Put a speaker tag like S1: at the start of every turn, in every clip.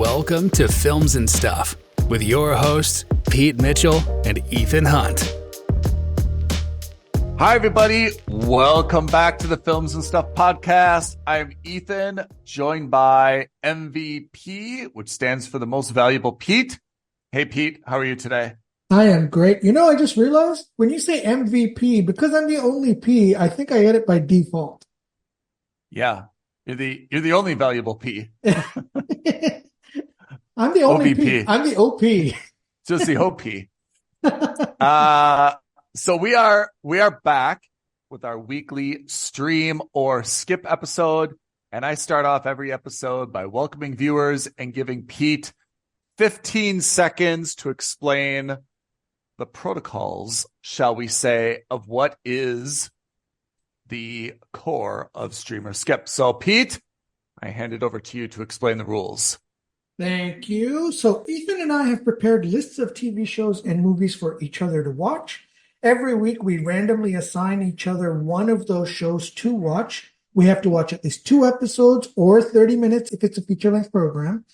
S1: Welcome to Films and Stuff with your hosts, Pete Mitchell and Ethan Hunt.
S2: Hi, everybody. Welcome back to the Films and Stuff podcast. I'm Ethan, joined by MVP, which stands for the most valuable Pete. Hey, Pete, how are you today?
S3: I am great. You know, I just realized when you say MVP, because I'm the only P, I think I get it by default.
S2: Yeah, you're the only valuable P.
S3: I'm the only
S2: OVP.
S3: P. I'm the OP.
S2: Just the OP. So we are back with our weekly stream or skip episode. And I start off every episode by welcoming viewers and giving Pete 15 seconds to explain the protocols, shall we say, of what is the core of Streamer Skip. So Pete, I hand it over to you to explain the rules.
S3: Thank you. So Ethan and I have prepared lists of TV shows and movies for each other to watch. Every week, we randomly assign each other one of those shows to watch. We have to watch at least 2 episodes or 30 minutes if it's a feature-length program.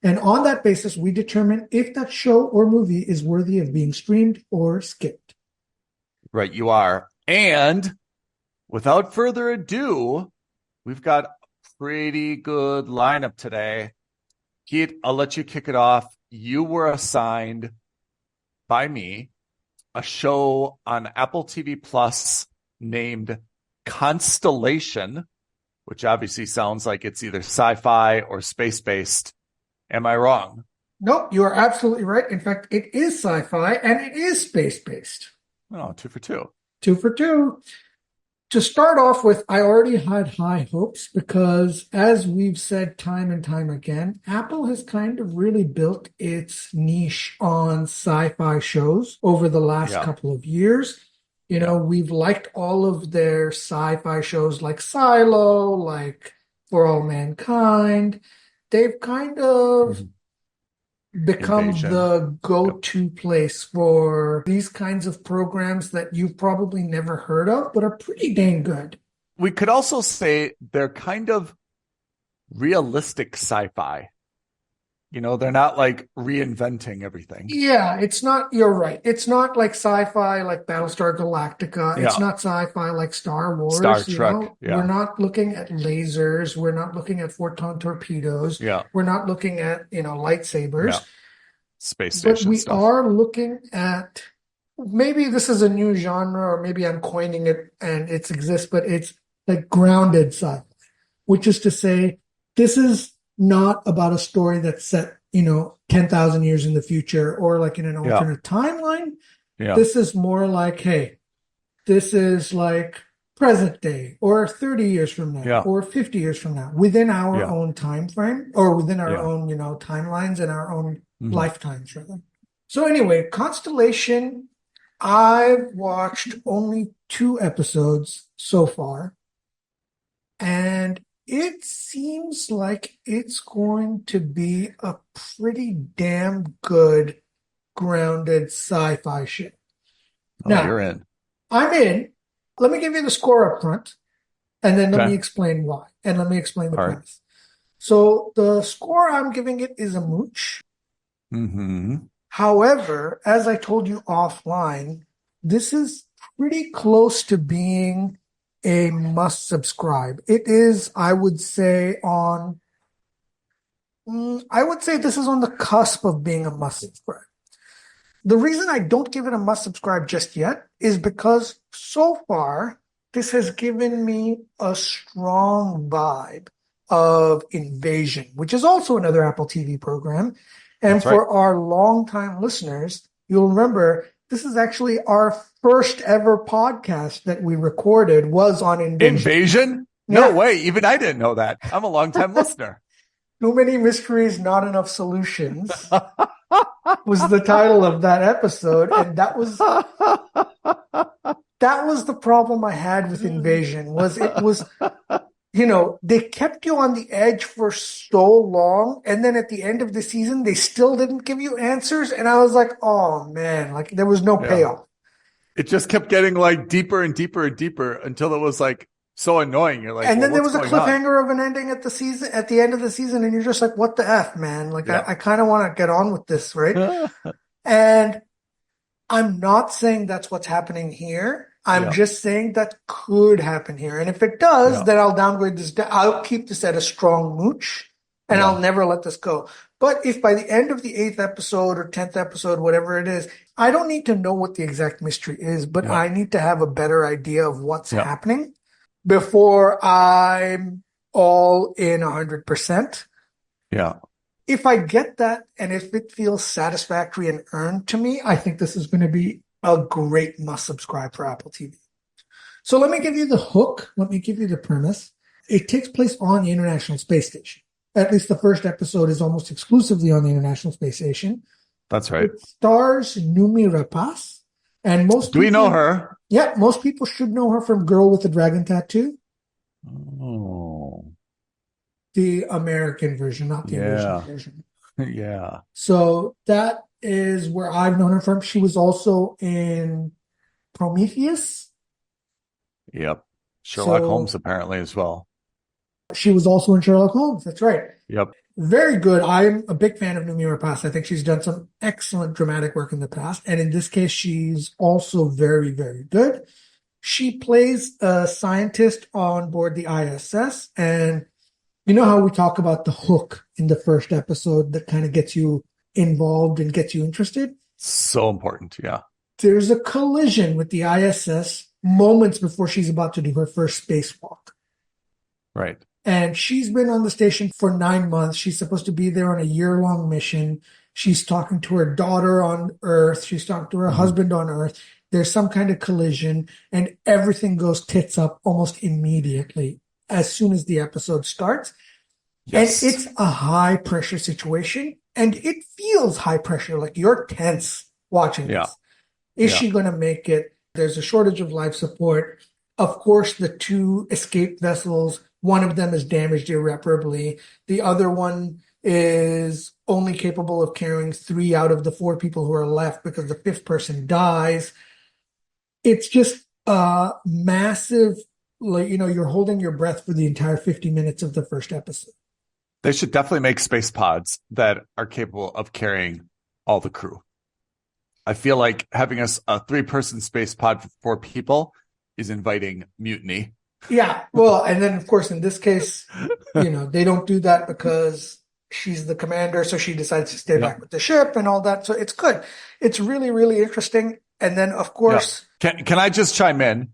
S3: And on that basis, we determine if that show or movie is worthy of being streamed or skipped.
S2: Right, you are. And without further ado, we've got a pretty good lineup today. Pete, I'll let you kick it off. You were assigned by me a show on Apple TV Plus named Constellation, which obviously sounds like it's either sci-fi or space-based. Am I wrong?
S3: Nope, you are absolutely right. In fact, it is sci-fi and it is space-based.
S2: Oh, 2 for 2.
S3: 2 for 2. To start off with, I already had high hopes because, as we've said time and time again, Apple has kind of really built its niche on sci-fi shows over the last couple of years. You know, we've liked all of their sci-fi shows like Silo, like For All Mankind. They've kind of become the go-to place for these kinds of programs that you've probably never heard of, but are pretty dang good.
S2: We could also say they're kind of realistic sci-fi. You know, they're not like reinventing everything.
S3: Yeah, it's not, you're right. It's not like sci-fi like Battlestar Galactica. Yeah. It's not sci-fi like Star Wars.
S2: Star Trek. Yeah.
S3: We're not looking at lasers. We're not looking at photon torpedoes.
S2: Yeah.
S3: We're not looking at, lightsabers. Yeah.
S2: Space station
S3: But we
S2: stuff.
S3: are looking at, maybe this is a new genre, or maybe I'm coining it and it exists, but it's like grounded sci-fi, which is to say, this is not about a story that's set, 10,000 years in the future or like in an alternate timeline. Yeah. This is more like, hey, this is like present day or 30 years from now or 50 years from now within our own time frame or within our own, timelines and our own lifetimes, rather. So anyway, Constellation, I've watched only 2 episodes so far, and it seems like it's going to be a pretty damn good grounded sci-fi show. Now,
S2: you're in.
S3: I'm in. Let me give you the score up front, and then let me explain why, and let me explain the premise. So the score I'm giving it is a mooch. However, as I told you offline, this is pretty close to being a must subscribe. It is, I would say this is on the cusp of being a must subscribe. The reason I don't give it a must subscribe just yet is because so far this has given me a strong vibe of Invasion, which is also another Apple TV program. And for our longtime listeners, you'll remember this is actually our first ever podcast that we recorded was on Invasion.
S2: Invasion? No way. Even I didn't know that. I'm a longtime listener.
S3: Too Many Mysteries, Not Enough Solutions was the title of that episode. And that was the problem I had with Invasion was it was, they kept you on the edge for so long. And then at the end of the season, they still didn't give you answers. And I was like, oh man, like there was no payoff.
S2: It just kept getting like deeper and deeper and deeper until it was like so annoying. You're like,
S3: And
S2: well,
S3: then there
S2: what's
S3: was a
S2: going on?
S3: cliffhanger of an ending at the end of the season, and you're just like, what the F, man? Like,
S2: Yeah.
S3: I kind of want to get on with this, right? And I'm not saying that's what's happening here. I'm
S2: Yeah.
S3: just saying that could happen here. And if it does,
S2: Yeah.
S3: then I'll downgrade this. I'll keep this at a strong mooch, and
S2: Yeah.
S3: I'll never let this go. But if by the end of the 8th episode or 10th episode, whatever it is, I don't need to know what the exact mystery is, but
S2: Yeah.
S3: I need to have a better idea of what's
S2: Yeah.
S3: happening before I'm all in 100%.
S2: Yeah.
S3: If I get that and if it feels satisfactory and earned to me, I think this is going to be a great must subscribe for Apple TV. So let me give you the hook. Let me give you the premise. It takes place on the International Space Station. At least the first episode is almost exclusively on the International Space Station.
S2: That's right.
S3: It stars Numi Rapace. And most
S2: Do we know her?
S3: Yeah, most people should know her from Girl with the Dragon Tattoo.
S2: Oh.
S3: The American version, not the original
S2: Yeah.
S3: version.
S2: Yeah.
S3: So that is where I've known her from. She was also in Prometheus.
S2: Yep. Sherlock
S3: So-
S2: Holmes apparently as well.
S3: She was also in Sherlock Holmes. That's right.
S2: Yep.
S3: Very good. I'm a big fan of Numi Rapace. I think she's done some excellent dramatic work in the past. And in this case, she's also very, very good. She plays a scientist on board the ISS. And you know how we talk about the hook in the first episode that kind of gets you involved and gets you interested?
S2: So important. Yeah.
S3: There's a collision with the ISS moments before she's about to do her first spacewalk.
S2: Right.
S3: And she's been on the station for 9 months. She's supposed to be there on a year-long mission. She's talking to her daughter on Earth. She's talking to her husband on Earth. There's some kind of collision, and everything goes tits up almost immediately as soon as the episode starts.
S2: Yes.
S3: And it's a high-pressure situation, and it feels high pressure. Like you're tense watching
S2: Yeah.
S3: this. Is
S2: Yeah.
S3: she going to make it? There's a shortage of life support. Of course, the 2 escape vessels, one of them is damaged irreparably. The other one is only capable of carrying 3 out of the 4 people who are left because the 5th person dies. It's just a massive, like, you're holding your breath for the entire 50 minutes of the first episode.
S2: They should definitely make space pods that are capable of carrying all the crew. I feel like having a 3-person space pod for 4 people is inviting mutiny.
S3: Yeah, well, and then of course in this case, they don't do that because she's the commander, so she decides to stay back with the ship and all that. So it's good. It's really, really interesting. And then of course,
S2: Can I just chime in?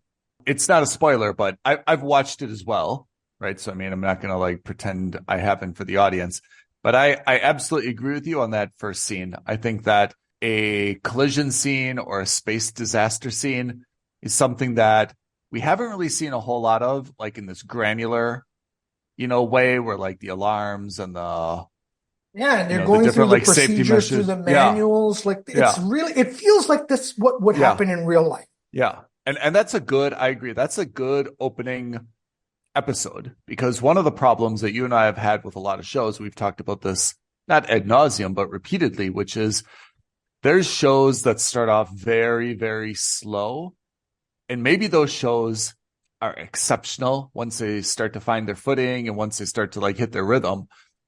S2: It's not a spoiler, but I've watched it as well, right? So I mean, I'm not going to pretend I haven't for the audience, but I absolutely agree with you on that first scene. I think that a collision scene or a space disaster scene is something that we haven't really seen a whole lot of, in this granular, way where the alarms and the
S3: and they're
S2: the
S3: going through
S2: different,
S3: the
S2: safety
S3: procedures, through
S2: measures.
S3: the manuals. It's really, it feels like this what would happen in real life.
S2: Yeah. And I agree. That's a good opening episode, because one of the problems that you and I have had with a lot of shows, we've talked about this not ad nauseum, but repeatedly, which is there's shows that start off very, very slow. And maybe those shows are exceptional once they start to find their footing and once they start to hit their rhythm.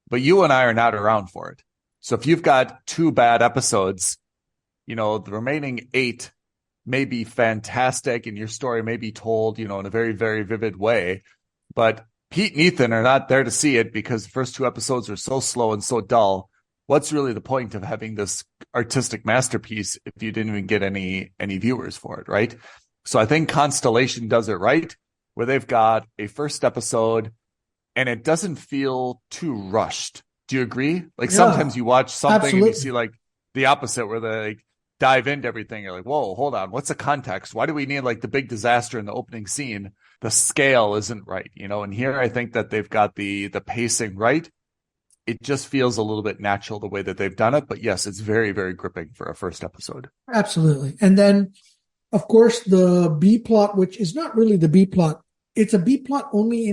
S2: But you and I are not around for it. So if you've got 2 bad episodes, the remaining 8 may be fantastic and your story may be told, in a very, very vivid way. But Pete and Ethan are not there to see it because the first 2 episodes are so slow and so dull. What's really the point of having this artistic masterpiece if you didn't even get any viewers for it, right? So I think Constellation does it right, where they've got a first episode and it doesn't feel too rushed. Do you agree? Sometimes you watch something and you see the opposite, where they dive into everything. You're like, whoa, hold on. What's the context? Why do we need the big disaster in the opening scene? The scale isn't right, and here I think that they've got the pacing right. It just feels a little bit natural the way that they've done it. But yes, it's very, very gripping for a first episode.
S3: Absolutely. And then, of course, the B plot, which is not really the B plot. It's a B plot only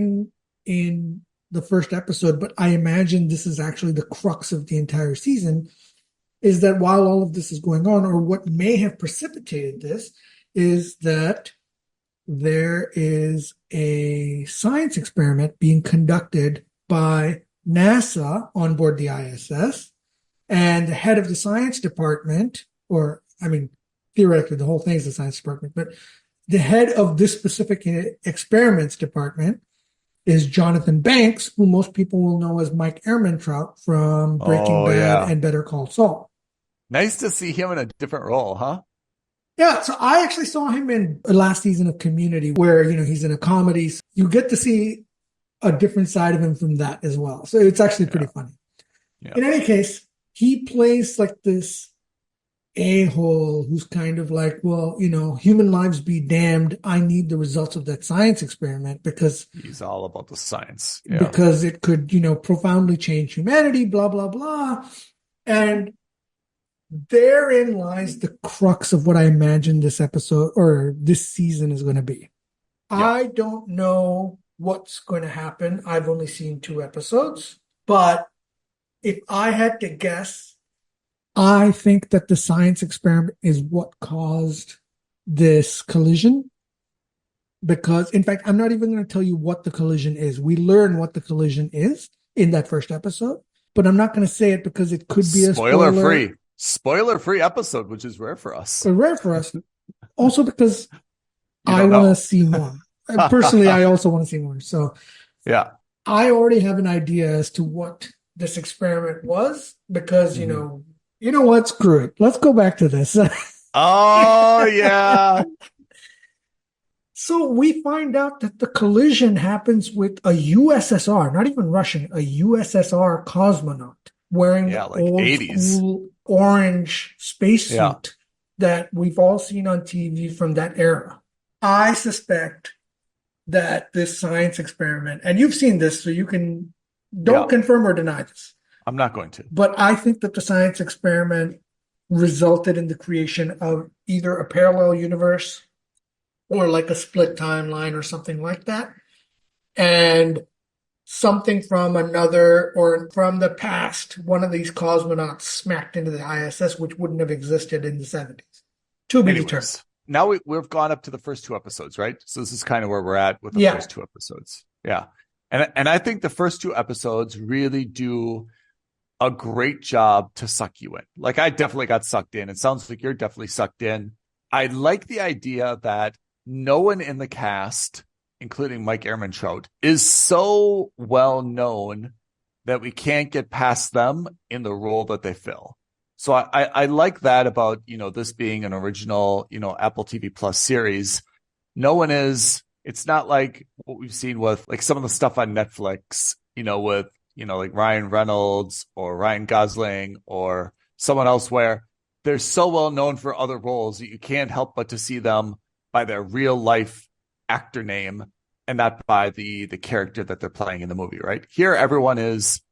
S3: in the first episode, but I imagine this is actually the crux of the entire season, is that while all of this is going on, or what may have precipitated this, is that there is a science experiment being conducted by NASA on board the ISS, and the head of the science department, or I mean, theoretically, the whole thing is the science department, but the head of this specific experiments department is Jonathan Banks, who most people will know as Mike Ehrmantraut from Breaking Bad and Better Call Saul.
S2: Nice to see him in a different role, huh?
S3: Yeah, so I actually saw him in the last season of Community, where, he's in a comedy. You get to see a different side of him from that as well. So it's actually pretty funny. Yeah. In any case, he plays like this a-hole who's kind of like, well, human lives be damned. I need the results of that science experiment because
S2: he's all about the science.
S3: Yeah. Because it could, profoundly change humanity, blah, blah, blah. And therein lies the crux of what I imagine this episode or this season is going to be. Yeah. I don't know what's going to happen. I've only seen 2 episodes, but if I had to guess, I think that the science experiment is what caused this collision. Because, in fact, I'm not even going to tell you what the collision is. We learn what the collision is in that first episode, but I'm not going to say it because it could be a spoiler.
S2: Spoiler-free episode, which is rare for us.
S3: Rare for us. Also because I want to see more. Personally, I also want to see more. So, yeah, I already have an idea as to what this experiment was because, you know what? Screw it. Let's go back to this.
S2: Oh, yeah.
S3: So we find out that the collision happens with a USSR, not even Russian, a USSR cosmonaut wearing
S2: like
S3: old
S2: 80s.
S3: School orange spacesuit that we've all seen on TV from that era. I suspect that this science experiment, and you've seen this, so you don't confirm or deny this.
S2: I'm not going to.
S3: But I think that the science experiment resulted in the creation of either a parallel universe or like a split timeline or something like that. And something from another or from the past, one of these cosmonauts smacked into the ISS, which wouldn't have existed in the 70s. To be determined.
S2: Now we've gone up to the first 2 episodes, right? So this is kind of where we're at with the first 2 episodes. Yeah. And I think the first 2 episodes really do a great job to suck you in. Like, I definitely got sucked in. It sounds like you're definitely sucked in. I like the idea that no one in the cast, including Mike Ehrmantraut, is so well known that we can't get past them in the role that they fill. So I like that about, this being an original, Apple TV Plus series. No one is, it's not like what we've seen with like some of the stuff on Netflix, with, like Ryan Reynolds or Ryan Gosling or someone else where they're so well known for other roles that you can't help but to see them by their real life actor name and not by the character that they're playing in the movie, right? Here, everyone is,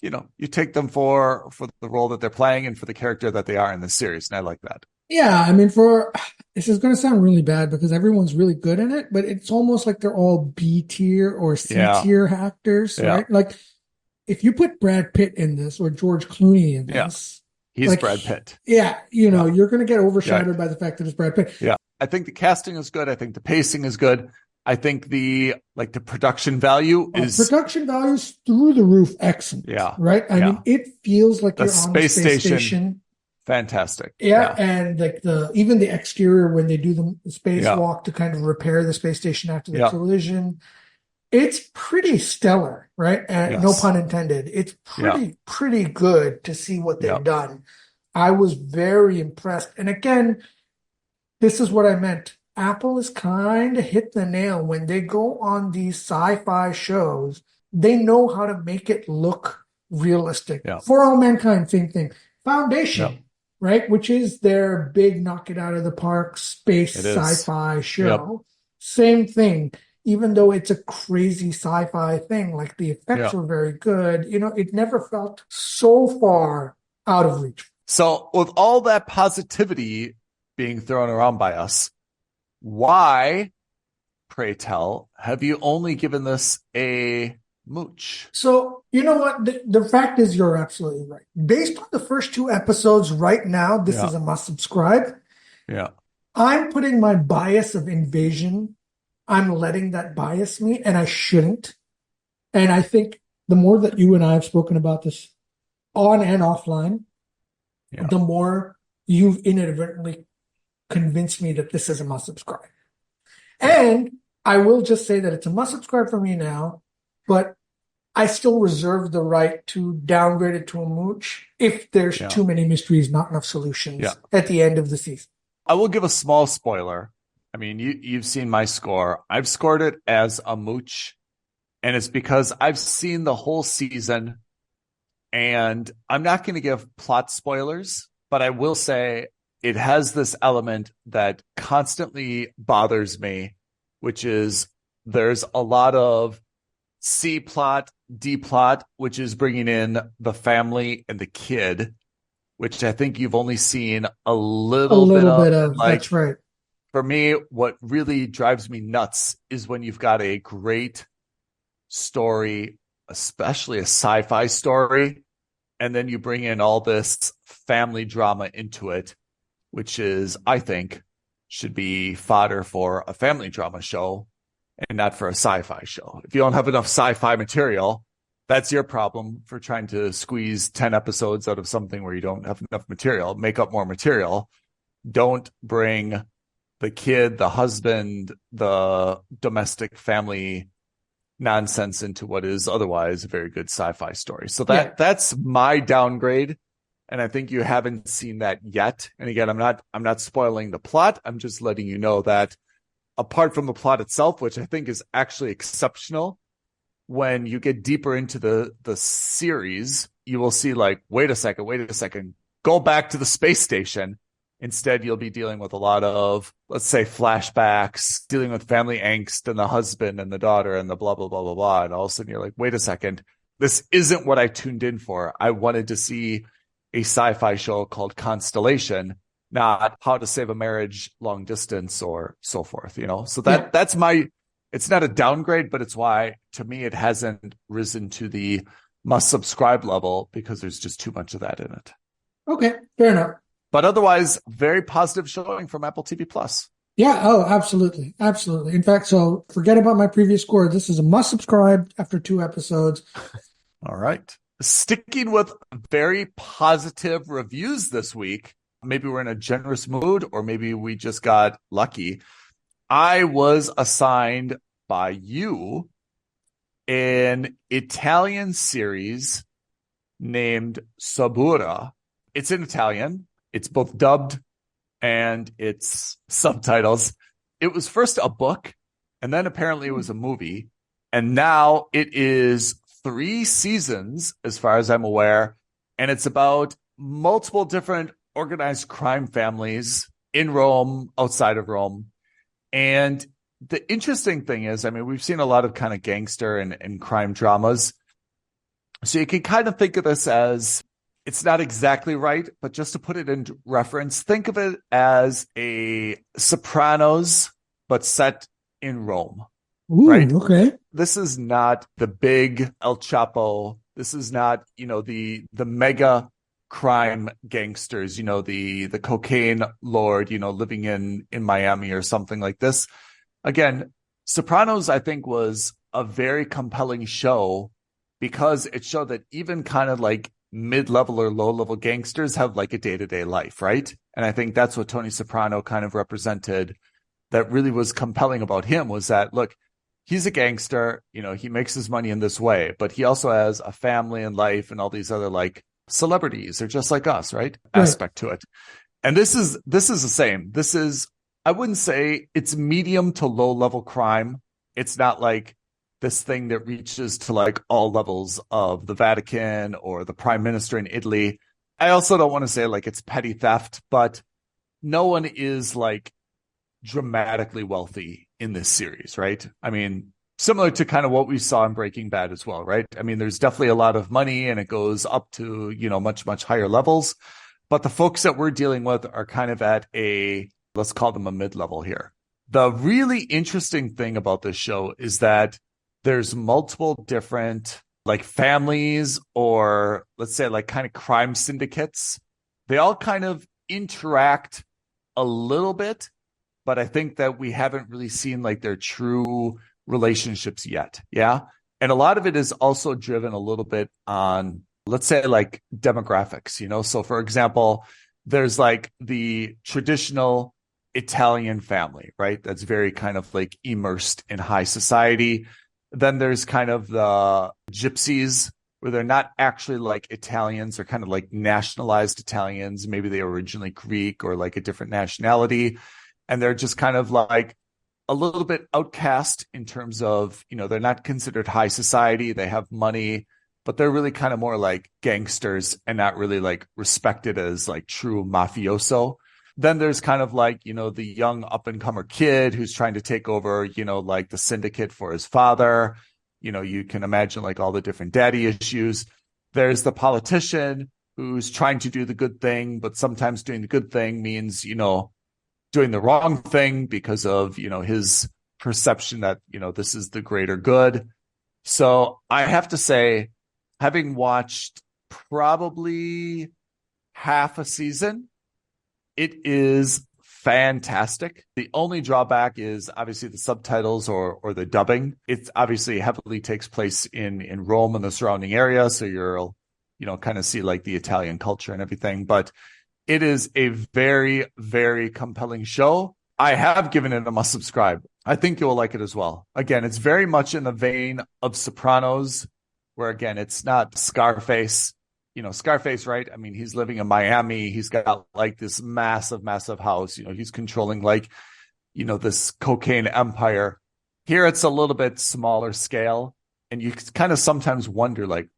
S2: you take them for the role that they're playing and for the character that they are in the series. And I like that.
S3: Yeah. I mean, this is going to sound really bad because everyone's really good in it, but it's almost like they're all B tier or C tier actors, right? Like if you put Brad Pitt in this or George Clooney in this,
S2: he's
S3: like,
S2: Brad Pitt.
S3: Yeah. You're going to get overshadowed by the fact that it's Brad Pitt.
S2: Yeah. I think the casting is good. I think the pacing is good. I think the production value is
S3: through the roof. Excellent.
S2: Yeah.
S3: Right. I mean, it feels like you're on the space station.
S2: Fantastic.
S3: Yeah. And like even the exterior, when they do the spacewalk to kind of repair the space station after the collision, it's pretty stellar, right? And no pun intended. It's pretty good to see what they've done. I was very impressed. And again, this is what I meant. Apple is kind of hit the nail when they go on these sci-fi shows. They know how to make it look realistic. Yeah. For All Mankind, same thing. Foundation, right? Which is their big knock it out of the park space sci-fi show. Yep. Same thing. Even though it's a crazy sci-fi thing, like the effects were very good, it never felt so far out of reach.
S2: So with all that positivity being thrown around by us, why, pray tell, have you only given this a mooch?
S3: So, you know what? The fact is you're absolutely right. Based on the first 2 episodes right now, this is a must subscribe.
S2: Yeah.
S3: I'm putting my bias of invasion I'm letting that bias me, and I shouldn't. And I think the more that you and I have spoken about this on and offline,
S2: Yeah.
S3: the more you've inadvertently convinced me that this is a must subscribe. And I will just say that it's a must subscribe for me now, but I still reserve the right to downgrade it to a mooch if there's
S2: Yeah.
S3: too many mysteries, not enough solutions
S2: Yeah.
S3: at the end of the season.
S2: I will give a small spoiler. I mean, you've seen my score. I've scored it as a mooch, and it's because I've seen the whole season, and I'm not going to give plot spoilers, but I will say it has this element that constantly bothers me, which is there's a lot of C plot, D plot, which is bringing in the family and the kid, which I think you've only seen a little bit of. And like,
S3: That's right.
S2: for me, what really drives me nuts is when you've got a great story, especially a sci-fi story, and then you bring in all this family drama into it, which is, I think, should be fodder for a family drama show and not for a sci-fi show. If you don't have enough sci-fi material, that's your problem for trying to squeeze 10 episodes out of something where you don't have enough material. Make up more material. Don't bring the kid, the husband, the domestic family nonsense into what is otherwise a very good sci-fi story. So that's my downgrade. And I think you haven't seen that yet. And again, I'm not spoiling the plot. I'm just letting you know that apart from the plot itself, which I think is actually exceptional, when you get deeper into the series, you will see like, wait a second, go back to the space station. Instead, you'll be dealing with a lot of, let's say, flashbacks, dealing with family angst and the husband and the daughter and the blah, blah, blah, blah, blah. And all of a sudden you're like, wait a second, this isn't what I tuned in for. I wanted to see a sci-fi show called Constellation, not How to Save a Marriage Long Distance or so forth, you know? So that's my, it's not a downgrade, but it's why, to me, it hasn't risen to the must subscribe level because there's just too much of that in it.
S3: Okay, fair enough.
S2: But otherwise, very positive showing from Apple TV Plus.
S3: Yeah, oh, absolutely. Absolutely. In fact, so forget about my previous score. This is a must subscribe after 2 episodes.
S2: All right. Sticking with very positive reviews this week, maybe we're in a generous mood or maybe we just got lucky. I was assigned by you an Italian series named Suburra. It's in Italian. It's both dubbed and it's subtitles. It was first a book, and then apparently it was a movie. And now it is 3 seasons, as far as I'm aware. And it's about multiple different organized crime families in Rome, outside of Rome. And the interesting thing is, I mean, we've seen a lot of kind of gangster and crime dramas. So you can kind of think of this as, it's not exactly right, but just to put it in reference, think of it as a Sopranos, but set in Rome.
S3: Ooh,
S2: right?
S3: Okay.
S2: This is not the big El Chapo. This is not, the mega crime gangsters, the cocaine lord, living in Miami or something like this. Again, Sopranos, I think, was a very compelling show because it showed that even kind of like mid-level or low-level gangsters have like a day-to-day life, right? And I think that's what Tony Soprano kind of represented that really was compelling about him, was that, look, he's a gangster, he makes his money in this way, but he also has a family and life and all these other like celebrities. They're just like us, right? Aspect to it. And this is the same. This is, I wouldn't say it's medium to low-level crime. It's not like this thing that reaches to like all levels of the Vatican or the prime minister in Italy. I also don't want to say like it's petty theft, but no one is like dramatically wealthy in this series, right? I mean, similar to kind of what we saw in Breaking Bad as well, right? I mean, there's definitely a lot of money and it goes up to, much, much higher levels. But the folks that we're dealing with are kind of at let's call them a mid-level here. The really interesting thing about this show is that there's multiple different like families or let's say like kind of crime syndicates. They all kind of interact a little bit, but I think that we haven't really seen like their true relationships yet. Yeah. And a lot of it is also driven a little bit on, let's say, like demographics, So, for example, there's like the traditional Italian family, right? That's very kind of like immersed in high society. Then there's kind of the gypsies, where they're not actually like Italians, they're kind of like nationalized Italians. Maybe they were originally Greek or like a different nationality. And they're just kind of like a little bit outcast in terms of, they're not considered high society. They have money, but they're really kind of more like gangsters and not really like respected as like true mafioso. Then there's kind of like, the young up and comer kid who's trying to take over, like the syndicate for his father. You can imagine like all the different daddy issues. There's the politician who's trying to do the good thing, but sometimes doing the good thing means, doing the wrong thing because of, his perception that, this is the greater good. So I have to say, having watched probably half a season, it is fantastic. The only drawback is obviously the subtitles or the dubbing. It obviously heavily takes place in Rome and the surrounding area. So you'll, kind of see like the Italian culture and everything. But it is a very, very compelling show. I have given it a must subscribe. I think you'll like it as well. Again, it's very much in the vein of Sopranos, where again, it's not Scarface. Scarface, right? I mean, he's living in Miami. He's got like this massive, massive house. He's controlling like, this cocaine empire. Here, it's a little bit smaller scale. And you kind of sometimes wonder like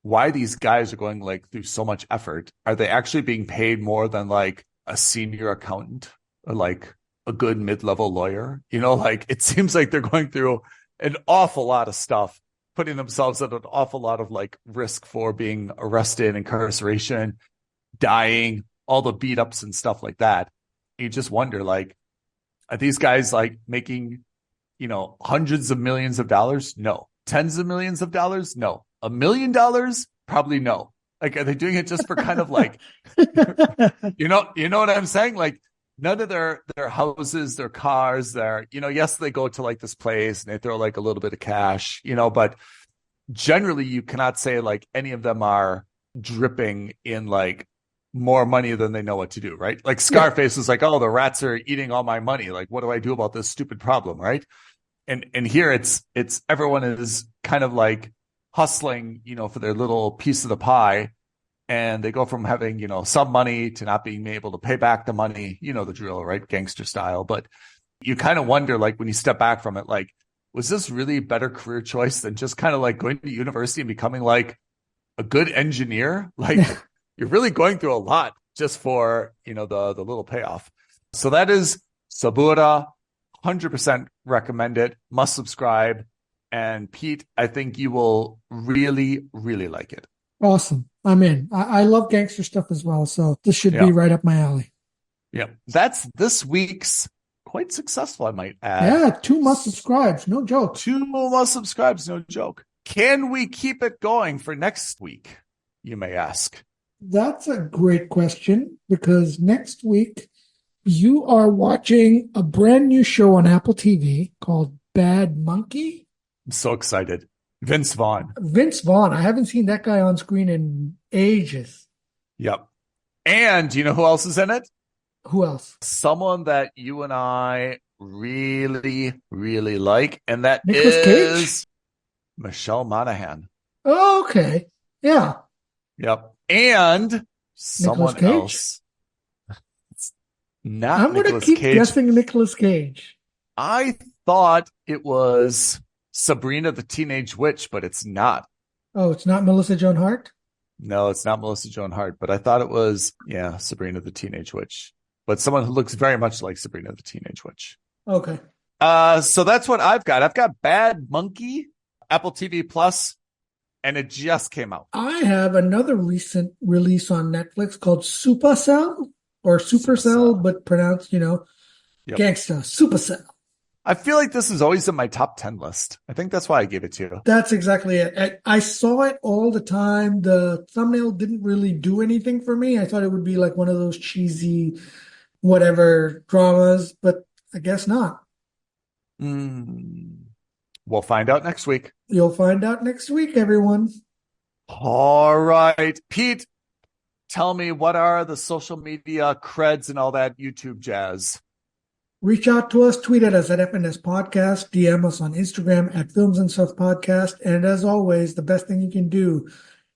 S2: why these guys are going like through so much effort. Are they actually being paid more than like a senior accountant or like a good mid-level lawyer? Like it seems like they're going through an awful lot of stuff, putting themselves at an awful lot of like risk for being arrested, incarceration, dying, all the beat ups and stuff like that. You just wonder, like, are these guys like making, hundreds of millions of dollars? No. Tens of millions of dollars? No. $1 million? Probably no. Like, are they doing it just for kind of like, you know what I'm saying? Like, none of their houses, their cars, yes, they go to like this place and they throw like a little bit of cash, but generally you cannot say like any of them are dripping in like more money than they know what to do, right? Like Scarface is like, oh, the rats are eating all my money. Like, what do I do about this stupid problem, right? And here it's everyone is kind of like hustling, for their little piece of the pie. And they go from having, some money to not being able to pay back the money, the drill, right? Gangster style. But you kind of wonder, like, when you step back from it, like, was this really a better career choice than just kind of like going to university and becoming like a good engineer? Like, you're really going through a lot just for, the little payoff. So that is Suburra. 100% recommend it. Must subscribe. And Pete, I think you will really, really like it.
S3: Awesome. I'm in. I love gangster stuff as well. So this should be right up my alley.
S2: Yeah. That's this week's quite successful, I might add.
S3: Yeah. 2 must subscribes. No joke.
S2: 2 must subscribes. No joke. Can we keep it going for next week? You may ask.
S3: That's a great question, because next week you are watching a brand new show on Apple TV called Bad Monkey.
S2: I'm so excited. Vince Vaughn.
S3: I haven't seen that guy on screen in ages.
S2: Yep. And do you know who else is in it?
S3: Who else?
S2: Someone that you and I really, really like, and that
S3: Nicolas
S2: is
S3: Cage?
S2: Michelle Monaghan.
S3: Oh, okay. Yeah.
S2: Yep. And someone
S3: Cage?
S2: else. It's not
S3: I'm going to
S2: Nicolas
S3: keep
S2: Cage.
S3: guessing Nicolas Cage.
S2: I thought it was Sabrina the Teenage Witch, but it's not.
S3: Oh, it's not Melissa Joan Hart?
S2: No, it's not Melissa Joan Hart, but I thought it was, Sabrina the Teenage Witch. But someone who looks very much like Sabrina the Teenage Witch.
S3: Okay.
S2: So that's what I've got. I've got Bad Monkey, Apple TV Plus, and it just came out.
S3: I have another recent release on Netflix called Supercell, or Supercell, but pronounced, gangsta. Supercell.
S2: I feel like this is always in my top 10 list. I think that's why I gave it to you.
S3: That's exactly it. I saw it all the time. The thumbnail didn't really do anything for me. I thought it would be like one of those cheesy whatever dramas, but I guess not.
S2: We'll find out next week.
S3: You'll find out next week, everyone.
S2: All right. Pete, tell me, what are the social media creds and all that YouTube jazz?
S3: Reach out to us, tweet at us at FNS Podcast, DM us on Instagram at Films and Stuff Podcast. And as always, the best thing you can do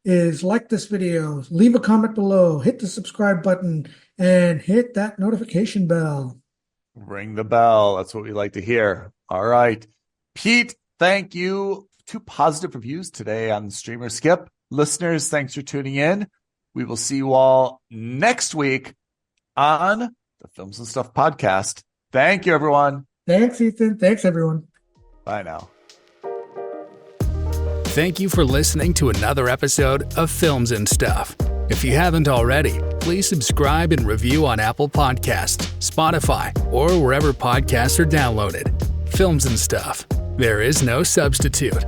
S3: is like this video, leave a comment below, hit the subscribe button, and hit that notification bell.
S2: Ring the bell. That's what we like to hear. All right. Pete, thank you. 2 positive reviews today on the Streamer Skip. Listeners, thanks for tuning in. We will see you all next week on the Films and Stuff Podcast. Thank you, everyone.
S3: Thanks, Ethan. Thanks, everyone.
S2: Bye now.
S1: Thank you for listening to another episode of Films and Stuff. If you haven't already, please subscribe and review on Apple Podcasts, Spotify, or wherever podcasts are downloaded. Films and Stuff. There is no substitute.